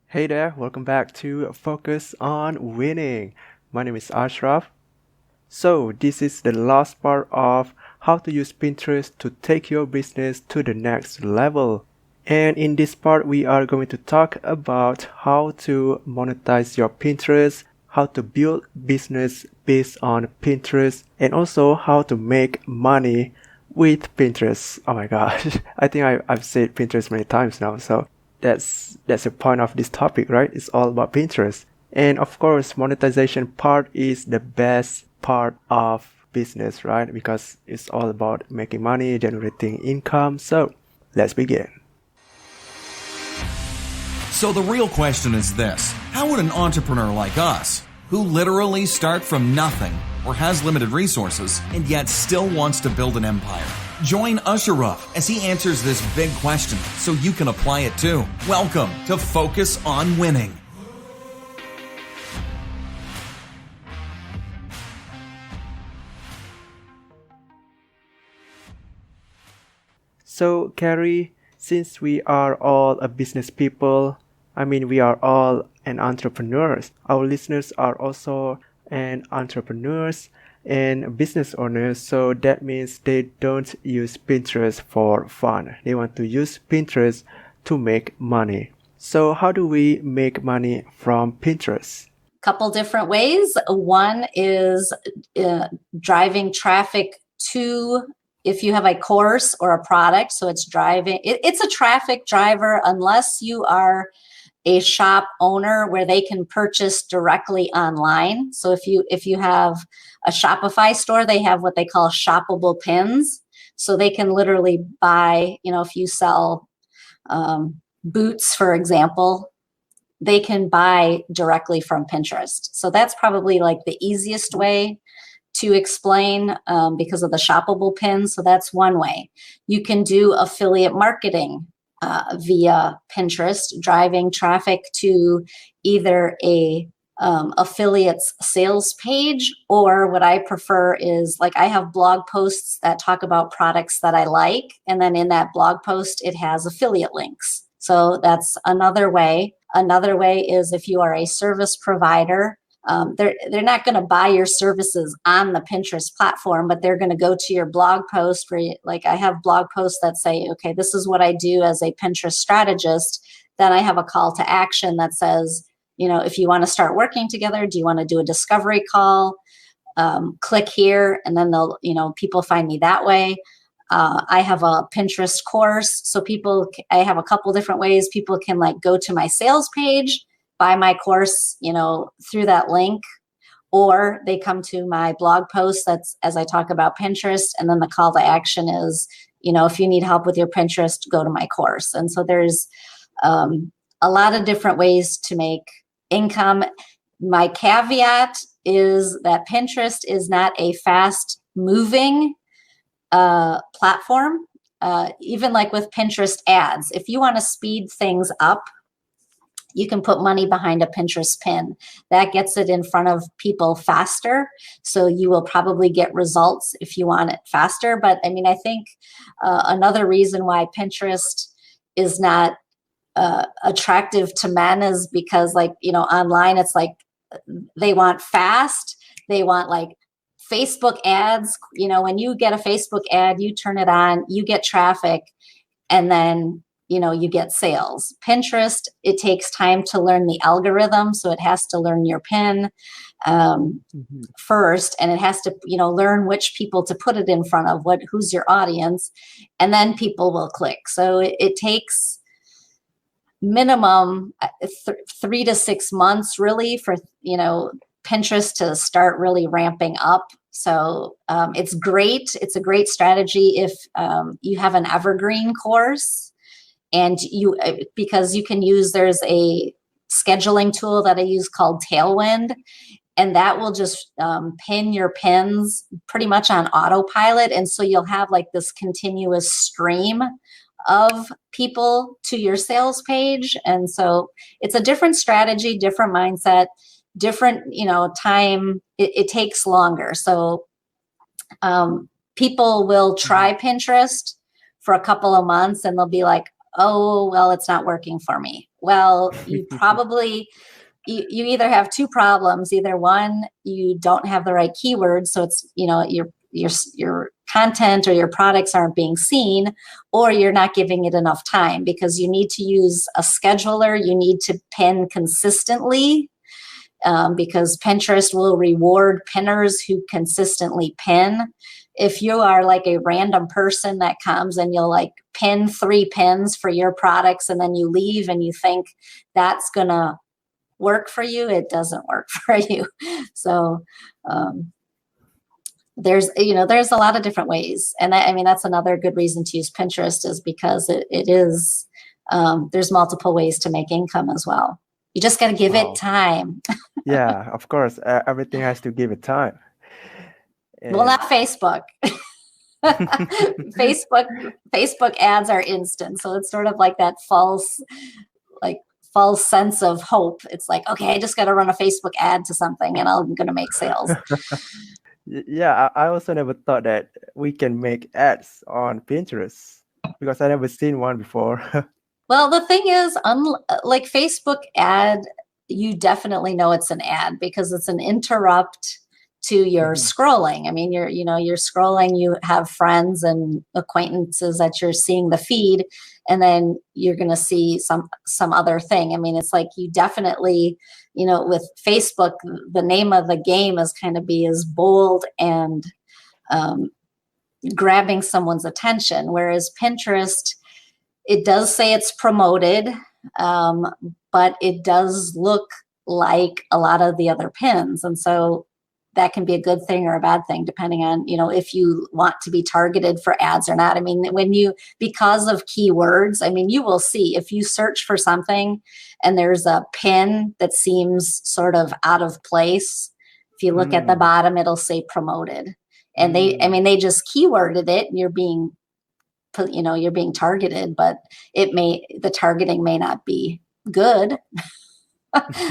Hey there, welcome back to Focus on Winning. My name is Ashraf. So, this is the last part of how to use Pinterest to take your business to the next level. And in this part, we are going to talk about how to monetize your Pinterest, how to build business based on Pinterest, and also how to make money with Pinterest. Oh my gosh, I think I've said Pinterest many times now. So that's the point of this topic, right? It's all about Pinterest. And of course, monetization part is the best part of business, right? Because it's all about making money, generating income. So let's begin. So the real question is this: how would an entrepreneur like us, who literally start from nothing or has limited resources and yet still wants to build an empire, join Ashraf as he answers this big question so you can apply it too? Welcome to Focus on Winning. So, Karrie, since we are all a business people, we are all an entrepreneurs. Our listeners are also an entrepreneurs and business owners. So that means they don't use Pinterest for fun. They want to use Pinterest to make money. So how do we make money from Pinterest? Couple different ways. One is driving traffic to, if you have a course or a product, so it's driving, it's a traffic driver unless you are a shop owner where they can purchase directly online. So if you have a Shopify store, they have what they call shoppable pins. So they can literally buy, if you sell boots, for example, they can buy directly from Pinterest. So that's probably like the easiest way to explain because of the shoppable pins. So that's one way. You can do affiliate marketing via Pinterest, driving traffic to either a affiliate's sales page, or what I prefer is, like, I have blog posts that talk about products that I like, and then in that blog post it has affiliate links. So that's another way. Another way is if you are a service provider, they're not going to buy your services on the Pinterest platform, but they're going to go to your blog post where, like, I have blog posts that say, okay, this is what I do as a Pinterest strategist. Then I have a call to action that says, if you want to start working together, do you want to do a discovery call? Click here, and then they'll, people find me that way. I have a Pinterest course. So I have a couple different ways people can, like, go to my sales page, buy my course, through that link, or they come to my blog post that's as I talk about Pinterest. And then the call to action is, if you need help with your Pinterest, go to my course. And so there's a lot of different ways to make income. My caveat is that Pinterest is not a fast moving platform. Even like with Pinterest ads, if you want to speed things up, you can put money behind a Pinterest pin. That gets it in front of people faster. So you will probably get results if you want it faster. But I think another reason why Pinterest is not attractive to men is because, like, online, it's like they want fast. They want, like, Facebook ads. When you get a Facebook ad, you turn it on, you get traffic, and then you get sales. Pinterest, it takes time to learn the algorithm. So it has to learn your pin first, and it has to, learn which people to put it in front of, who's your audience, and then people will click. So it takes minimum 3 to 6 months really for, Pinterest to start really ramping up. So it's great. It's a great strategy if you have an evergreen course. And because you can use, there's a scheduling tool that I use called Tailwind, and that will just pin your pins pretty much on autopilot. And so you'll have, like, this continuous stream of people to your sales page. And so it's a different strategy, different mindset, different, time. It takes longer. So people will try Pinterest for a couple of months and they'll be like, oh, well, it's not working for me. Well, you probably, you either have two problems. Either one, you don't have the right keywords. So it's, your content or your products aren't being seen, or you're not giving it enough time, because you need to use a scheduler. You need to pin consistently, because Pinterest will reward pinners who consistently pin. If you are like a random person that comes and you'll like pin 3 pins for your products and then you leave and you think that's going to work for you, it doesn't work for you. So there's a lot of different ways. And I mean, that's another good reason to use Pinterest, is because it is, there's multiple ways to make income as well. You just got to give it time. Yeah, of course. Everything has to give it time. Well, not Facebook. Facebook ads are instant. So it's sort of like that false sense of hope. It's like, okay, I just got to run a Facebook ad to something and I'm going to make sales. Yeah, I also never thought that we can make ads on Pinterest, because I never seen one before. Well, the thing is, like Facebook ad, you definitely know it's an ad because it's an interrupt to your scrolling. I mean, you're scrolling, you have friends and acquaintances that you're seeing the feed, and then you're going to see some other thing. I mean, it's like you definitely, with Facebook, the name of the game is kind of be as bold and grabbing someone's attention. Whereas Pinterest, it does say it's promoted, but it does look like a lot of the other pins. And so that can be a good thing or a bad thing, depending on, if you want to be targeted for ads or not. I mean, because of keywords, I mean, you will see if you search for something and there's a pin that seems sort of out of place, if you look at the bottom, it'll say promoted. And they just keyworded it, and you're being targeted, but the targeting may not be good.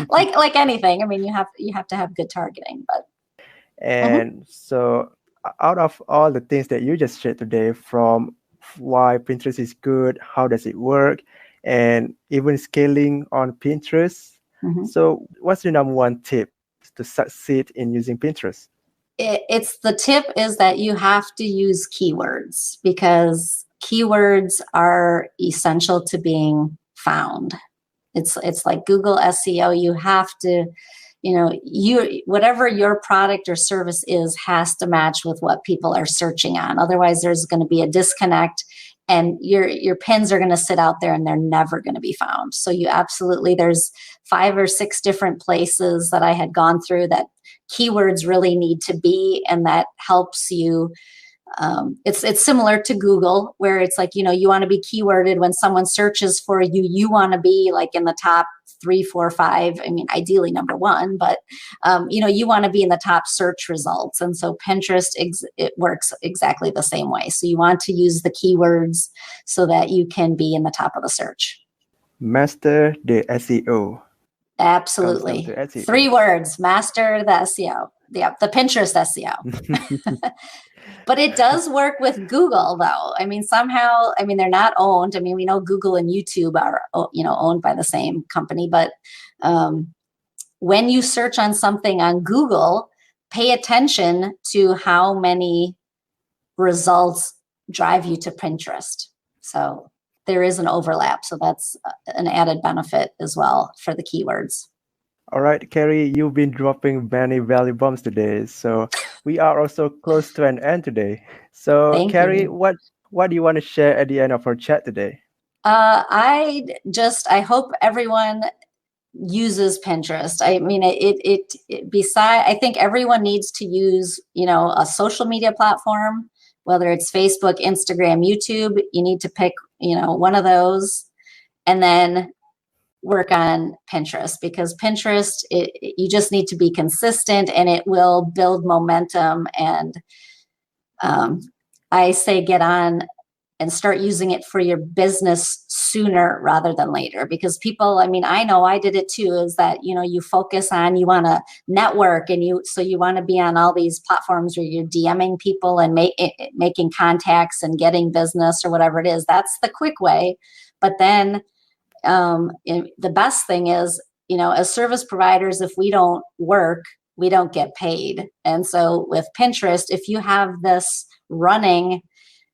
like anything. I mean, you have to have good targeting, but. And so out of all the things that you just shared today, from why Pinterest is good, how does it work, and even scaling on Pinterest. So what's your number one tip to succeed in using Pinterest? It's the tip is that you have to use keywords, because keywords are essential to being found. It's like Google SEO. You have to, whatever your product or service is has to match with what people are searching on. Otherwise, there's going to be a disconnect, and your pins are going to sit out there and they're never going to be found. So there's 5 or 6 different places that I had gone through that keywords really need to be, and that helps you. It's similar to Google, where it's like, you want to be keyworded when someone searches for you. You want to be like in the top 3, 4, 5. I mean, ideally number 1, but you want to be in the top search results. And so Pinterest, it works exactly the same way. So you want to use the keywords so that you can be in the top of the search. Master the SEO. Absolutely. 3 words: master the SEO. The Pinterest SEO. But it does work with Google, though. I mean, somehow, they're not owned. I mean, we know Google and YouTube are, owned by the same company. But when you search on something on Google, pay attention to how many results drive you to Pinterest. So there is an overlap. So that's an added benefit as well for the keywords. All right, Karrie, you've been dropping many value bombs today. So we are also close to an end today. So Karrie, what do you want to share at the end of our chat today? I hope everyone uses Pinterest. I mean, I think everyone needs to use, a social media platform, whether it's Facebook, Instagram, YouTube. You need to pick, one of those, and then work on Pinterest, because Pinterest, you just need to be consistent, and it will build momentum. And I say get on and start using it for your business sooner rather than later, because people, I know I did it too, is that, you focus on, you want to network, and you want to be on all these platforms where you're DMing people and making contacts and getting business or whatever it is. That's the quick way. But then the best thing is, as service providers, if we don't work, we don't get paid. And so with Pinterest, if you have this running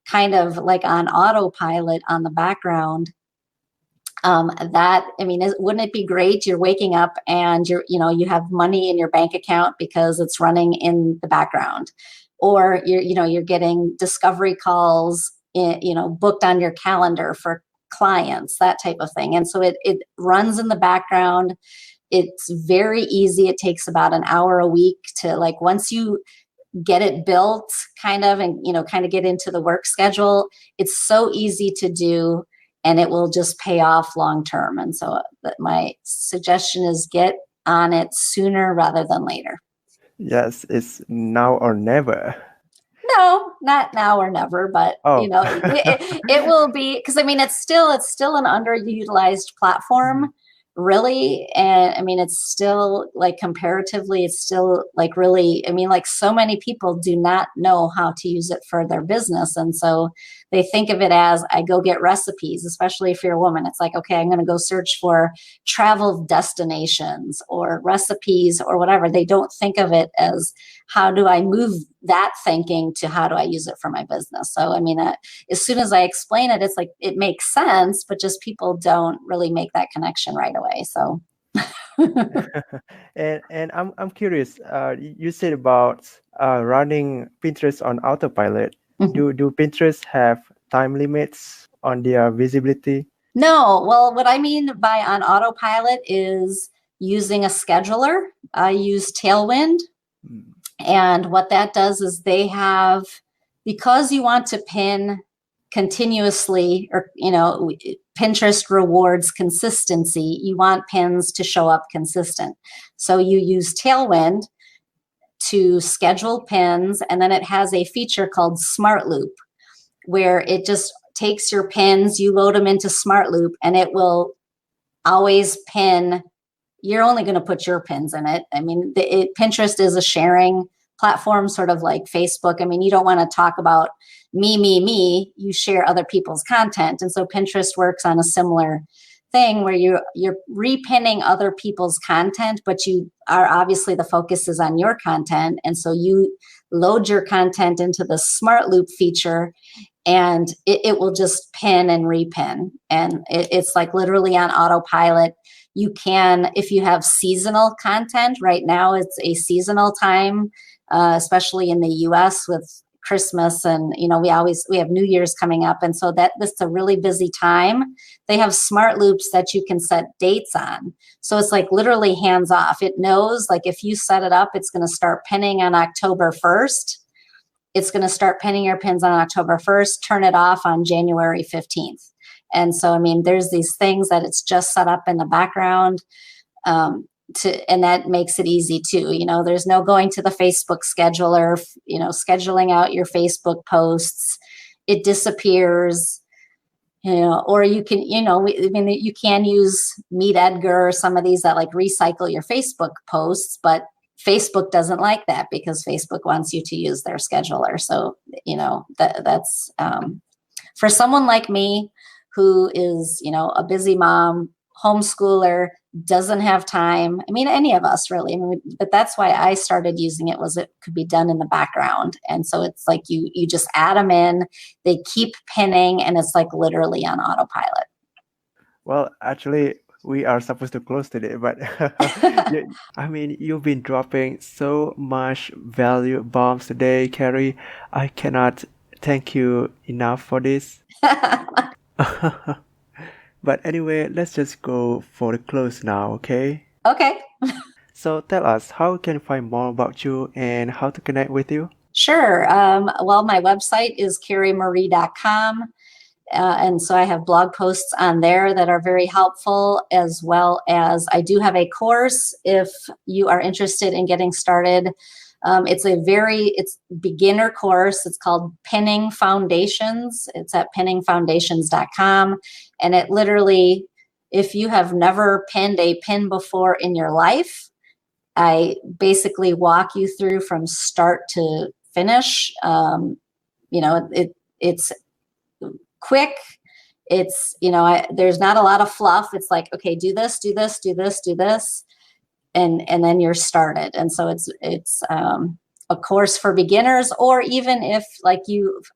kind of like on autopilot on the background, wouldn't it be great? You're waking up and you have money in your bank account because it's running in the background, or you're getting discovery calls, booked on your calendar for clients, that type of thing. And so it runs in the background. It's very easy. It takes about an hour a week to, like, once you get it built kind of, and kind of get into the work schedule, it's so easy to do, and it will just pay off long term. And so my suggestion is get on it sooner rather than later. Yes, it's now or never. No, not now or never, but it will be, because it's still an underutilized platform, really. And it's still, like, comparatively, it's still, like, really, like, so many people do not know how to use it for their business. And so they think of it as, I go get recipes, especially if you're a woman. It's like, okay, I'm going to go search for travel destinations or recipes or whatever. They don't think of it as, how do I move that thinking to how do I use it for my business? So, as soon as I explain it, it's like, it makes sense, but just people don't really make that connection right away. So, And I'm curious. You said about running Pinterest on autopilot. Do Pinterest have time limits on their visibility? No. Well, what I mean by on autopilot is using a scheduler. I use Tailwind. And what that does is they have, because you want to pin continuously, or, Pinterest rewards consistency. You want pins to show up consistent. So you use Tailwind to schedule pins. And then it has a feature called Smart Loop, where it just takes your pins, you load them into Smart Loop, and it will always pin. You're only going to put your pins in it. Pinterest is a sharing platform, sort of like Facebook. You don't want to talk about me. You share other people's content. And so Pinterest works on a similar thing, where you're repinning other people's content, but you are, obviously, the focus is on your content. And so you load your content into the Smart Loop feature, and it will just pin and repin. And it's like literally on autopilot. You can, if you have seasonal content, right now it's a seasonal time, especially in the US with Christmas, and we have New Year's coming up, and so this is a really busy time. They have smart loops that you can set dates on, so it's like literally hands off. It knows, like, if you set it up, it's going to start pinning on October 1st. It's going to start pinning your pins on October 1st, turn it off on January 15th. And so, there's these things that it's just set up in the background, and that makes it easy too. There's no going to the Facebook scheduler, scheduling out your Facebook posts. It disappears, or you can, you can use Meet Edgar or some of these that, like, recycle your Facebook posts, but Facebook doesn't like that because Facebook wants you to use their scheduler. So, that's for someone like me, who is, a busy mom, homeschooler, doesn't have time. Any of us really. But that's why I started using it, was it could be done in the background. And so it's like you just add them in, they keep pinning, and it's like literally on autopilot. Well, actually, we are supposed to close today, but you've been dropping so much value bombs today, Karrie. I cannot thank you enough for this. But anyway, let's just go for the close now, okay? Okay. So tell us, how can you find more about you and how to connect with you? Sure. Well, my website is karriemarie.com. And so I have blog posts on there that are very helpful, as well as I do have a course if you are interested in getting started. It's beginner course. It's called Pinning Foundations. It's at pinningfoundations.com. And it literally, if you have never pinned a pin before in your life, I basically walk you through from start to finish. It's quick. it's, there's not a lot of fluff. It's like, okay, do this, do this, do this, do this. And then you're started. And so it's a course for beginners, or even if like you've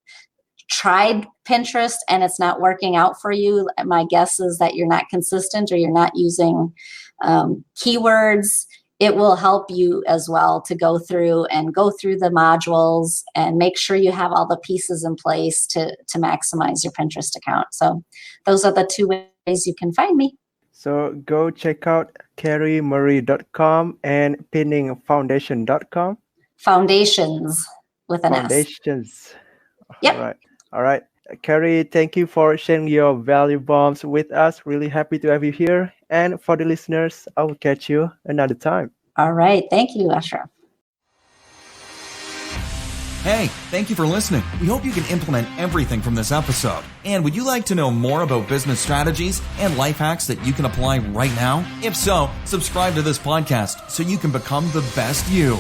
tried Pinterest and it's not working out for you, my guess is that you're not consistent or you're not using keywords. It will help you as well to go through the modules and make sure you have all the pieces in place to maximize your Pinterest account. So those are the two ways you can find me. So go check out karriemarie.com and pinningfoundation.com. Foundations with an Foundations. S. Yep. All right. Karrie, thank you for sharing your value bombs with us. Really happy to have you here. And for the listeners, I will catch you another time. All right. Thank you, Ashraf. Hey, thank you for listening. We hope you can implement everything from this episode. And would you like to know more about business strategies and life hacks that you can apply right now? If so, subscribe to this podcast so you can become the best you.